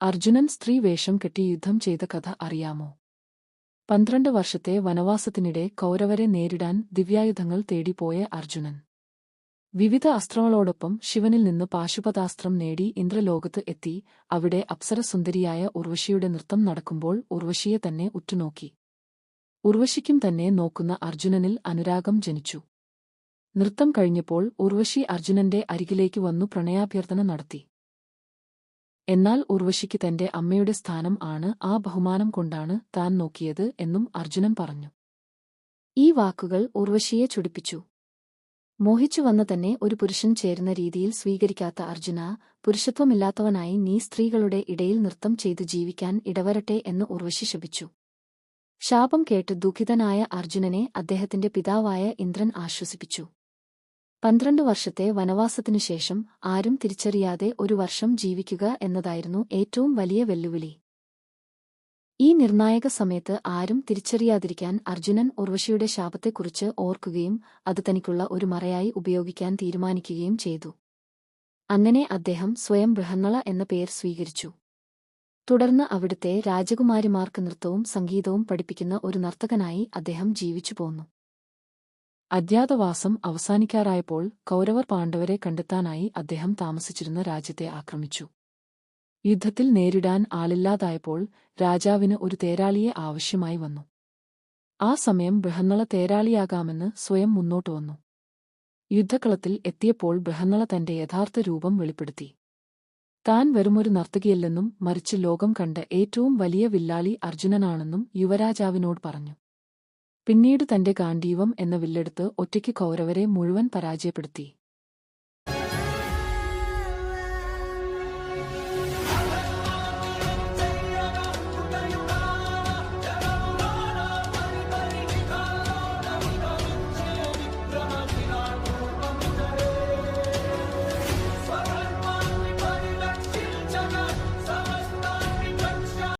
അർജുനൻ സ്ത്രീ വേഷം കെട്ടി യുദ്ധം ചെയ്ത കഥ അറിയാമോ? 12 വർഷത്തെ വനവാസത്തിനിടെ കൗരവരെ നേരിടാൻ ദിവ്യായുധങ്ങൾ തേടിപ്പോയ അർജുനൻ വിവിധ അസ്ത്രങ്ങളോടൊപ്പം ശിവനിൽ നിന്ന് പാശുപതാസ്ത്രം നേടി ഇന്ദ്രലോകത്ത് എത്തി. അവിടെ അപ്സരസുന്ദരിയായ ഉർവശിയുടെ നൃത്തം നടക്കുമ്പോൾ ഉർവശിയെ തന്നെ ഉറ്റുനോക്കി. ഉർവശിക്കും തന്നെ നോക്കുന്ന അർജുനനിൽ അനുരാഗം ജനിച്ചു. നൃത്തം കഴിഞ്ഞപ്പോൾ ഉർവശി അർജുനന്റെ അരികിലേക്ക് വന്നു പ്രണയാഭ്യർത്ഥന നടത്തി. എന്നാൽ ഉർവശിക്ക് തന്റെ അമ്മയുടെ സ്ഥാനം ആണ്, ആ ബഹുമാനം കൊണ്ടാണ് താൻ നോക്കിയത് എന്നും അർജുനൻ പറഞ്ഞു. ഈ വാക്കുകൾ ഉർവശിയെ ചൊടിപ്പിച്ചു. മോഹിച്ചു വന്ന തന്നെ ഒരു പുരുഷൻ ചേരുന്ന രീതിയിൽ സ്വീകരിക്കാത്ത അർജുന, പുരുഷത്വമില്ലാത്തവനായി നീ സ്ത്രീകളുടെ ഇടയിൽ നൃത്തം ചെയ്ത് ജീവിക്കാൻ ഇടവരട്ടെ എന്ന് ഉർവശി ശപിച്ചു. ശാപം കേട്ട് ദുഃഖിതനായ അർജുനനെ അദ്ദേഹത്തിന്റെ പിതാവായ ഇന്ദ്രൻ ആശ്വസിപ്പിച്ചു. 12 വർഷത്തെ വനവാസത്തിനുശേഷം ആരും തിരിച്ചറിയാതെ ഒരു വർഷം ജീവിക്കുക എന്നതായിരുന്നു ഏറ്റവും വലിയ വെല്ലുവിളി. ഈ നിർണായക സമയത്ത് ആരും തിരിച്ചറിയാതിരിക്കാൻ അർജുനൻ ഉർവശിയുടെ ശാപത്തെക്കുറിച്ച് ഓർക്കുകയും അത് തനിക്കുള്ള ഒരു മറയായി ഉപയോഗിക്കാൻ തീരുമാനിക്കുകയും ചെയ്തു. അങ്ങനെ അദ്ദേഹം സ്വയം ബൃഹന്നള എന്ന പേർ സ്വീകരിച്ചു. തുടർന്ന് അവിടുത്തെ രാജകുമാരിമാർക്ക് നൃത്തവും സംഗീതവും പഠിപ്പിക്കുന്ന ഒരു നർത്തകനായി അദ്ദേഹം ജീവിച്ചു പോന്നു. അജ്ഞാതവാസം അവസാനിക്കാറായപ്പോൾ കൗരവർ പാണ്ഡവരെ കണ്ടെത്താനായി അദ്ദേഹം താമസിച്ചിരുന്ന രാജ്യത്തെ ആക്രമിച്ചു. യുദ്ധത്തിൽ നേരിടാൻ ആളില്ലാതായപ്പോൾ രാജാവിന് ഒരു തേരാളിയെ ആവശ്യമായി വന്നു. ആ സമയം ബൃഹന്നള തേരാളിയാകാമെന്ന് സ്വയം മുന്നോട്ടു വന്നു. യുദ്ധക്കളത്തിൽ എത്തിയപ്പോൾ ബൃഹന്നള തന്റെ യഥാർത്ഥ രൂപം വെളിപ്പെടുത്തി. താൻ വെറുമൊരു നർത്തകിയല്ലെന്നും മറിച്ച് ലോകം കണ്ട ഏറ്റവും വലിയ വില്ലാളി അർജുനനാണെന്നും യുവരാജാവിനോട് പറഞ്ഞു. പിന്നീട് തന്റെ ഗാണ്ഡീവം എന്ന വില്ലെടുത്ത് ഒറ്റയ്ക്ക് കൗരവരെ മുഴുവൻ പരാജയപ്പെടുത്തി.